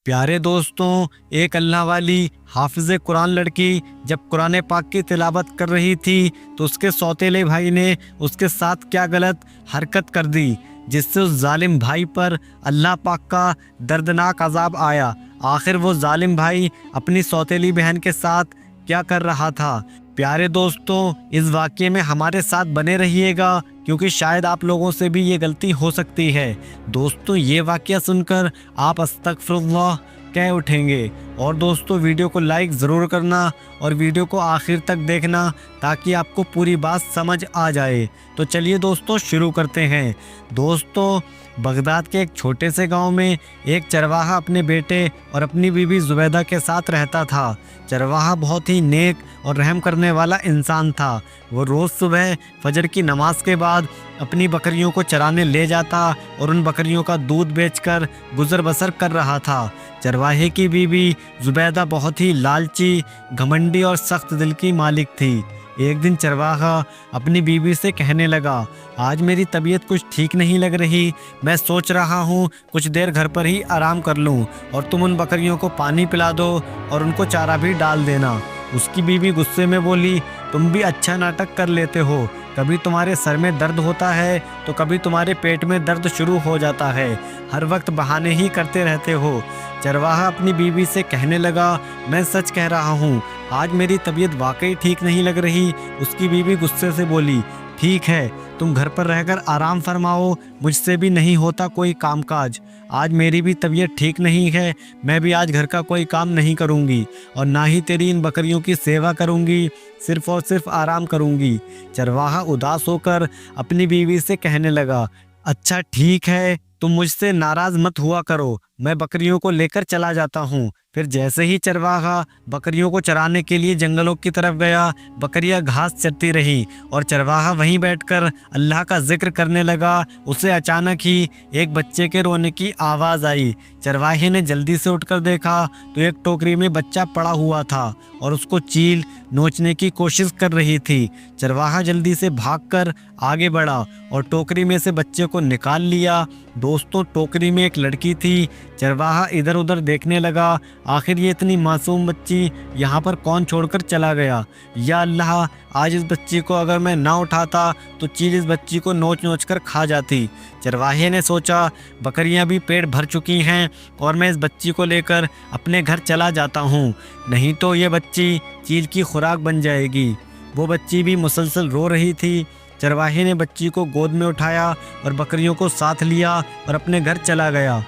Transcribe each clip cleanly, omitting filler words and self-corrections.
پیارے دوستوں، ایک اللہ والی حافظ قرآن لڑکی جب قرآن پاک کی تلاوت کر رہی تھی تو اس کے سوتیلے بھائی نے اس کے ساتھ کیا غلط حرکت کر دی، جس سے اس ظالم بھائی پر اللہ پاک کا دردناک عذاب آیا۔ آخر وہ ظالم بھائی اپنی سوتیلی بہن کے ساتھ کیا کر رہا تھا؟ پیارے دوستوں، اس واقعے میں ہمارے ساتھ بنے رہیے گا، کیونکہ شاید آپ لوگوں سے بھی یہ غلطی ہو سکتی ہے۔ دوستوں، یہ واقعہ سن کر آپ استغفر اللہ کہہ اٹھیں گے۔ اور دوستوں، ویڈیو کو لائک ضرور کرنا اور ویڈیو کو آخر تک دیکھنا تاکہ آپ کو پوری بات سمجھ آ جائے۔ تو چلیے دوستوں، شروع کرتے ہیں۔ دوستوں، بغداد کے ایک چھوٹے سے گاؤں میں ایک چرواہا اپنے بیٹے اور اپنی بیوی زبیدہ کے ساتھ رہتا تھا۔ چرواہا بہت ہی نیک اور رحم کرنے والا انسان تھا۔ وہ روز صبح فجر کی نماز کے بعد اپنی بکریوں کو چرانے لے جاتا اور ان بکریوں کا دودھ بیچ کر گزر بسر کر رہا تھا۔ چرواہے کی بیوی زبیدہ بہت ہی لالچی، گھمنڈی اور سخت دل کی مالک تھی۔ ایک دن چرواہا اپنی بیوی سے کہنے لگا، آج میری طبیعت کچھ ٹھیک نہیں لگ رہی، میں سوچ رہا ہوں کچھ دیر گھر پر ہی آرام کر لوں اور تم ان بکریوں کو پانی پلا دو اور ان کو چارہ بھی ڈال دینا۔ اس کی بیوی غصے میں بولی، تم بھی اچھا ناٹک کر لیتے ہو، کبھی تمہارے سر میں درد ہوتا ہے تو کبھی تمہارے پیٹ میں درد شروع ہو جاتا ہے، ہر وقت بہانے ہی کرتے رہتے ہو۔ چرواہا اپنی بیوی سے کہنے لگا، میں سچ کہہ رہا ہوں، آج میری طبیعت واقعی ٹھیک نہیں لگ رہی۔ اس کی بیوی غصے سے بولی، ٹھیک ہے، تم گھر پر رہ کر آرام فرماؤ، مجھ سے بھی نہیں ہوتا کوئی کام کاج، آج میری بھی طبیعت ٹھیک نہیں ہے، میں بھی آج گھر کا کوئی کام نہیں کروں گی اور نہ ہی تیری ان بکریوں کی سیوا کروں گی، صرف اور صرف آرام کروں گی۔ چرواہا اداس ہو کر اپنی بیوی سے کہنے لگا، اچھا ٹھیک ہے، تم مجھ سے ناراض مت ہوا کرو، میں بکریوں کو لے کر چلا جاتا ہوں۔ پھر جیسے ہی چرواہا بکریوں کو چرانے کے لیے جنگلوں کی طرف گیا، بکریاں گھاس چرتی رہی اور چرواہا وہیں بیٹھ کر اللہ کا ذکر کرنے لگا۔ اسے اچانک ہی ایک بچے کے رونے کی آواز آئی۔ چرواہے نے جلدی سے اٹھ کر دیکھا تو ایک ٹوکری میں بچہ پڑا ہوا تھا اور اس کو چیل نوچنے کی کوشش کر رہی تھی۔ چرواہا جلدی سے بھاگ کر آگے بڑھا اور ٹوکری میں سے بچے کو نکال لیا۔ دوستوں، ٹوکری میں ایک لڑکی تھی۔ چرواہا ادھر ادھر دیکھنے لگا، آخر یہ اتنی معصوم بچی یہاں پر کون چھوڑ کر چلا گیا؟ یا اللہ، آج اس بچی کو اگر میں نہ اٹھاتا تو چیل اس بچی کو نوچ نوچ کر کھا جاتی۔ چرواہے نے سوچا، بکریاں بھی پیٹ بھر چکی ہیں اور میں اس بچی کو لے کر اپنے گھر چلا جاتا ہوں، نہیں تو یہ بچی چیل کی خوراک بن جائے گی۔ وہ بچی بھی مسلسل رو رہی تھی۔ چرواہے نے بچی کو گود میں اٹھایا اور بکریوں کو ساتھ لیا اور اپنے گھر چلا گیا۔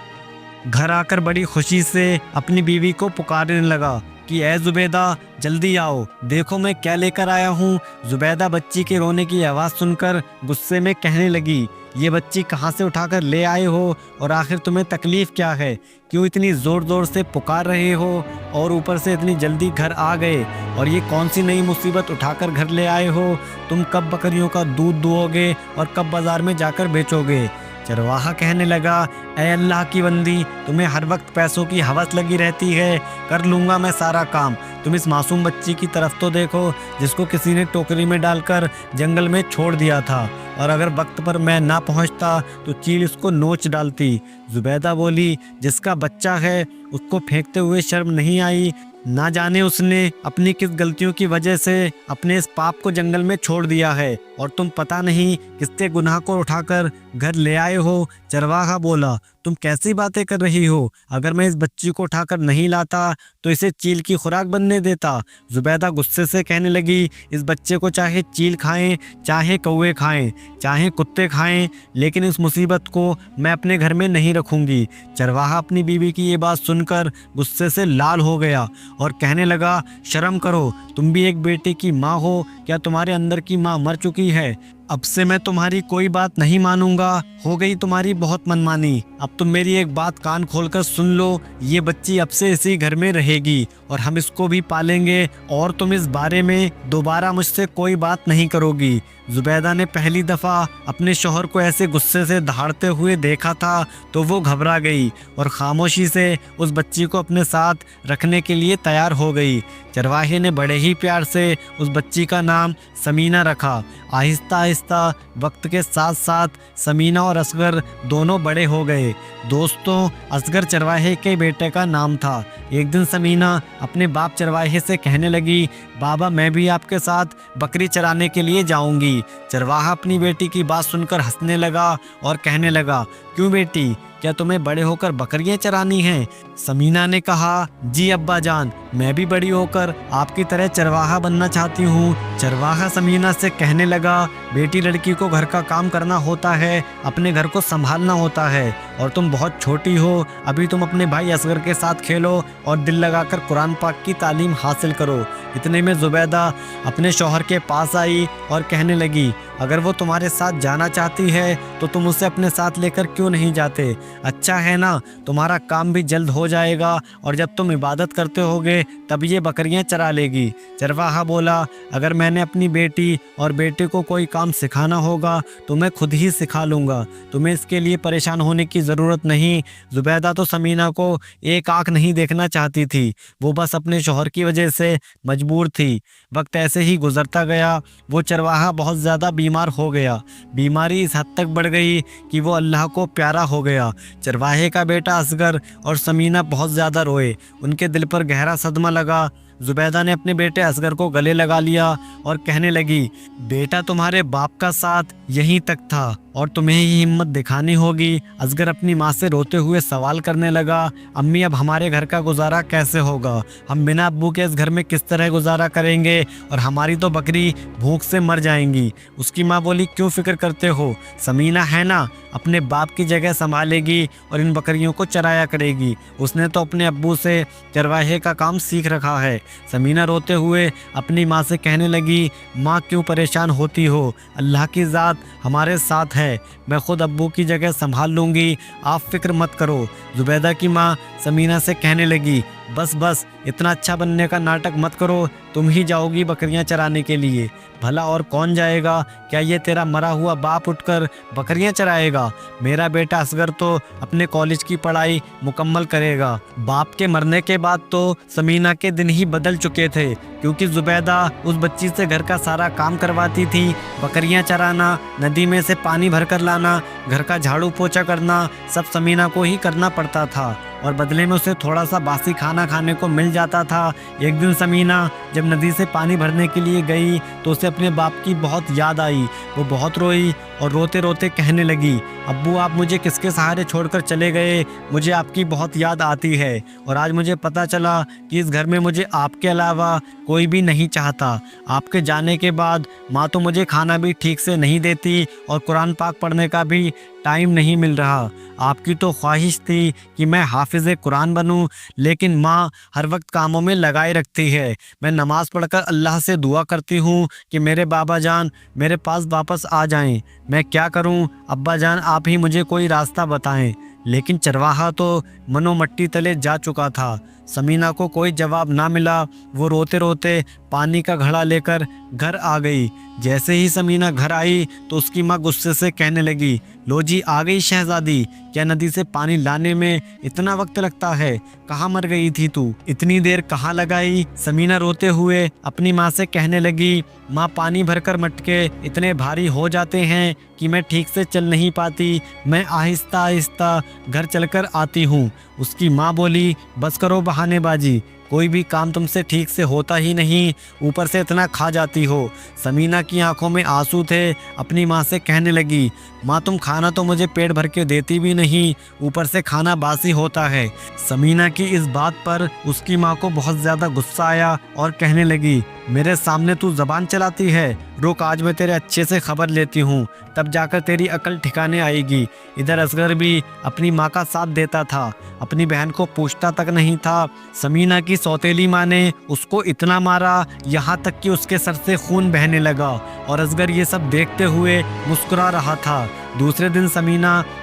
گھر آ کر بڑی خوشی سے اپنی بیوی کو پکارنے لگا کہ اے زبیدہ، جلدی آؤ، دیکھو میں کیا لے کر آیا ہوں۔ زبیدہ بچی کے رونے کی آواز سن کر غصے میں کہنے لگی، یہ بچی کہاں سے اٹھا کر لے آئے ہو اور آخر تمہیں تکلیف کیا ہے؟ کیوں اتنی زور زور سے پکار رہے ہو اور اوپر سے اتنی جلدی گھر آ گئے؟ اور یہ کون سی نئی مصیبت اٹھا کر گھر لے آئے ہو؟ تم کب بکریوں کا دودھ دوؤ گے اور کب بازار میں جا کر بیچو گے؟ چرواہا کہنے لگا، اے اللہ کی بندی، تمہیں ہر وقت پیسوں کی ہوس لگی رہتی ہے، کر لوں گا میں سارا کام، تم اس معصوم بچی کی طرف تو دیکھو جس کو کسی نے ٹوکری میں ڈال کر جنگل میں چھوڑ دیا تھا، اور اگر وقت پر میں نہ پہنچتا تو چیل اس کو نوچ ڈالتی۔ زبیدہ بولی، جس کا بچہ ہے اس کو پھینکتے ہوئے شرم نہیں آئی؟ نہ جانے اس نے اپنی کس غلطیوں کی وجہ سے اپنے اس پاپ کو جنگل میں چھوڑ دیا ہے، اور تم پتہ نہیں کس کے گناہ کو اٹھا کر گھر لے آئے ہو۔ چرواہا بولا، تم کیسی باتیں کر رہی ہو؟ اگر میں اس بچی کو اٹھا کر نہیں لاتا تو اسے چیل کی خوراک بننے دیتا۔ زبیدہ غصے سے کہنے لگی، اس بچے کو چاہے چیل کھائیں، چاہے کوے کھائیں، چاہے کتے کھائیں، لیکن اس مصیبت کو میں اپنے گھر میں نہیں رکھوں گی۔ چرواہا اپنی بیوی کی یہ بات سن کر غصے سے لال ہو گیا اور کہنے لگا، شرم کرو، تم بھی ایک بیٹے کی ماں ہو، کیا تمہارے اندر کی ماں مر چکی ہے؟ اب سے میں تمہاری کوئی بات نہیں مانوں گا، ہو گئی تمہاری بہت منمانی۔ اب تم میری ایک بات کان کھول کر سن لو، یہ بچی اب سے اسی گھر میں رہے گی اور ہم اس کو بھی پالیں گے، اور تم اس بارے میں دوبارہ مجھ سے کوئی بات نہیں کرو گی۔ زبیدہ نے پہلی دفعہ اپنے شوہر کو ایسے غصے سے دہاڑتے ہوئے دیکھا تھا تو وہ گھبرا گئی اور خاموشی سے اس بچی کو اپنے ساتھ رکھنے کے لیے تیار ہو گئی۔ چرواہے نے بڑے ہی پیار سے اس بچی کا نام سمینہ رکھا۔ آہستہ آہستہ وقت کے ساتھ ساتھ سمینہ اور اصغر دونوں بڑے ہو گئے۔ دوستوں، اصغر چرواہے کے بیٹے کا نام تھا۔ ایک دن سمینہ اپنے باپ چرواہے سے کہنے لگی، بابا میں بھی آپ کے ساتھ بکری چرانے کے لیے جاؤں گی۔ چرواہا اپنی بیٹی کی بات سن کر ہنسنے لگا اور کہنے لگا، کیوں بیٹی، کیا تمہیں بڑے ہو کر بکریاں چرانی ہیں؟ سمینہ نے کہا، جی ابا جان، میں بھی بڑی ہو کر آپ کی طرح چرواہا بننا چاہتی ہوں۔ چرواہا سمینہ سے کہنے لگا، بیٹی لڑکی کو گھر کا کام کرنا ہوتا ہے، اپنے گھر کو سنبھالنا ہوتا ہے، اور تم بہت چھوٹی ہو، ابھی تم اپنے بھائی اصغر کے ساتھ کھیلو اور دل لگا کر قرآن پاک کی تعلیم حاصل کرو۔ اتنے میں زبیدہ اپنے شوہر کے پاس آئی اور کہنے لگی، اگر وہ تمہارے ساتھ جانا چاہتی ہے تو تم اسے اپنے ساتھ لے کر کیوں نہیں جاتے؟ اچھا ہے نا، تمہارا کام بھی جلد ہو جائے گا، اور جب تم عبادت کرتے ہوگے تب یہ بکریاں چرا لے گی۔ چرواہا بولا، اگر میں نے اپنی بیٹی اور بیٹے کو کوئی کام سکھانا ہوگا تو میں خود ہی سکھا لوں گا، تمہیں اس کے لیے پریشان ہونے کی ضرورت نہیں۔ زبیدہ تو سمینہ کو ایک آنکھ نہیں دیکھنا چاہتی تھی، وہ بس اپنے شوہر کی وجہ سے مجبور تھی۔ وقت ایسے ہی گزرتا گیا، وہ چرواہا بہت زیادہ بیمار ہو گیا۔ بیماری اس حد تک بڑھ گئی کہ وہ اللہ کو پیارا ہو گیا۔ چرواہے کا بیٹا اصغر اور سمینہ بہت زیادہ روئے، ان کے دل پر گہرا صدمہ لگا۔ زبیدہ نے اپنے بیٹے اصغر کو گلے لگا لیا اور کہنے لگی، بیٹا تمہارے باپ کا ساتھ یہیں تک تھا اور تمہیں ہی ہمت دکھانی ہوگی۔ اصغر اپنی ماں سے روتے ہوئے سوال کرنے لگا، امی اب ہمارے گھر کا گزارا کیسے ہوگا؟ ہم بنا ابو کے اس گھر میں کس طرح گزارا کریں گے؟ اور ہماری تو بکری بھوک سے مر جائیں گی۔ اس کی ماں بولی، کیوں فکر کرتے ہو؟ سمینہ ہے نا، اپنے باپ کی جگہ سنبھالے گی اور ان بکریوں کو چرایا کرے گی۔ اس نے تو اپنے ابو سے چرواہے کا کام سیکھ رکھا ہے۔ سمینہ روتے ہوئے اپنی ماں سے کہنے لگی، ماں کیوں پریشان ہوتی ہو؟ اللہ کی ذات ہمارے ساتھ ہے، میں خود ابو کی جگہ سنبھال لوں گی، آپ فکر مت کرو۔ زبیدہ کی ماں سمینہ سے کہنے لگی، بس بس اتنا اچھا بننے کا ناٹک مت کرو، تم ہی جاؤ گی بکریاں چرانے کے لیے، بھلا اور کون جائے گا؟ کیا یہ تیرا مرا ہوا باپ اٹھ کر بکریاں چرائے گا؟ میرا بیٹا اصغر تو اپنے کالج کی پڑھائی مکمل کرے گا۔ باپ کے مرنے کے بعد تو سمینہ کے دن ہی بدل چکے تھے، کیونکہ زبیدہ اس بچی سے گھر کا سارا کام کرواتی تھی، بکریاں چرانا، ندی میں سے پانی بھر کر لانا، گھر کا جھاڑو پوچھا کرنا، سب سمینہ کو ہی کرنا پڑتا تھا، اور بدلے میں اسے تھوڑا سا باسی کھانا کھانے کو مل جاتا تھا۔ ایک دن سمینہ جب ندی سے پانی بھرنے کے لیے گئی تو اسے اپنے باپ کی بہت یاد آئی۔ وہ بہت روئی اور روتے روتے کہنے لگی، ابو آپ مجھے کس کے سہارے چھوڑ کر چلے گئے؟ مجھے آپ کی بہت یاد آتی ہے، اور آج مجھے پتہ چلا کہ اس گھر میں مجھے آپ کے علاوہ کوئی بھی نہیں چاہتا۔ آپ کے جانے کے بعد ماں تو مجھے کھانا بھی ٹھیک سے نہیں دیتی اور قرآن پاک پڑھنے کا بھی ٹائم نہیں مل رہا۔ آپ کی تو خواہش تھی کہ میں حافظ قرآن بنوں، لیکن ماں ہر وقت کاموں میں لگائے رکھتی ہے۔ میں نماز پڑھ کر اللہ سے دعا کرتی ہوں کہ میرے بابا جان میرے پاس واپس آ جائیں، میں کیا کروں؟ ابا جان آپ ہی مجھے کوئی راستہ بتائیں۔ لیکن چرواہا تو منو مٹی تلے جا چکا تھا۔ سمینہ کو کوئی جواب نہ ملا۔ وہ روتے روتے پانی کا گھڑا لے کر گھر آ گئی۔ جیسے ہی سمینہ گھر آئی تو اس کی ماں غصے سے کہنے لگی، لو جی آ گئی شہزادی، کیا ندی سے پانی لانے میں اتنا وقت لگتا ہے؟ کہاں مر گئی تھی تو؟ اتنی دیر کہاں لگائی؟ سمینہ روتے ہوئے اپنی ماں سے کہنے لگی، ماں پانی بھر کر مٹکے اتنے بھاری ہو جاتے ہیں کہ میں ٹھیک سے چل نہیں پاتی، میں آہستہ آہستہ گھر چل کر آتی ہوں۔ اس کی ماں بولی، بس کرو بہانے بازی، کوئی بھی کام تم سے ٹھیک سے ہوتا ہی نہیں، اوپر سے اتنا کھا جاتی ہو۔ سمینہ کی آنکھوں میں آنسو تھے، اپنی ماں سے کہنے لگی، ماں تم کھانا تو مجھے پیٹ بھر کے دیتی بھی نہیں، اوپر سے کھانا باسی ہوتا ہے۔ سمینہ کی اس بات پر اس کی ماں کو بہت زیادہ غصہ آیا اور کہنے لگی، میرے سامنے تو زبان چلاتی ہے، رک آج میں تیرے اچھے سے خبر لیتی ہوں، تب جا کر تیری عقل ٹھکانے آئے گی۔ ادھر اصغر بھی اپنی ماں کا ساتھ دیتا تھا، اپنی بہن کو پوچھتا تک نہیں تھا۔ سمینہ کی سوتیلی ماں نے اس کو اتنا مارا یہاں تک کہ اس کے سر سے خون بہنے لگا، اور اصغر یہ سب دیکھتے ہوئے مسکرا رہا تھا۔ دوسرے دن سمینہ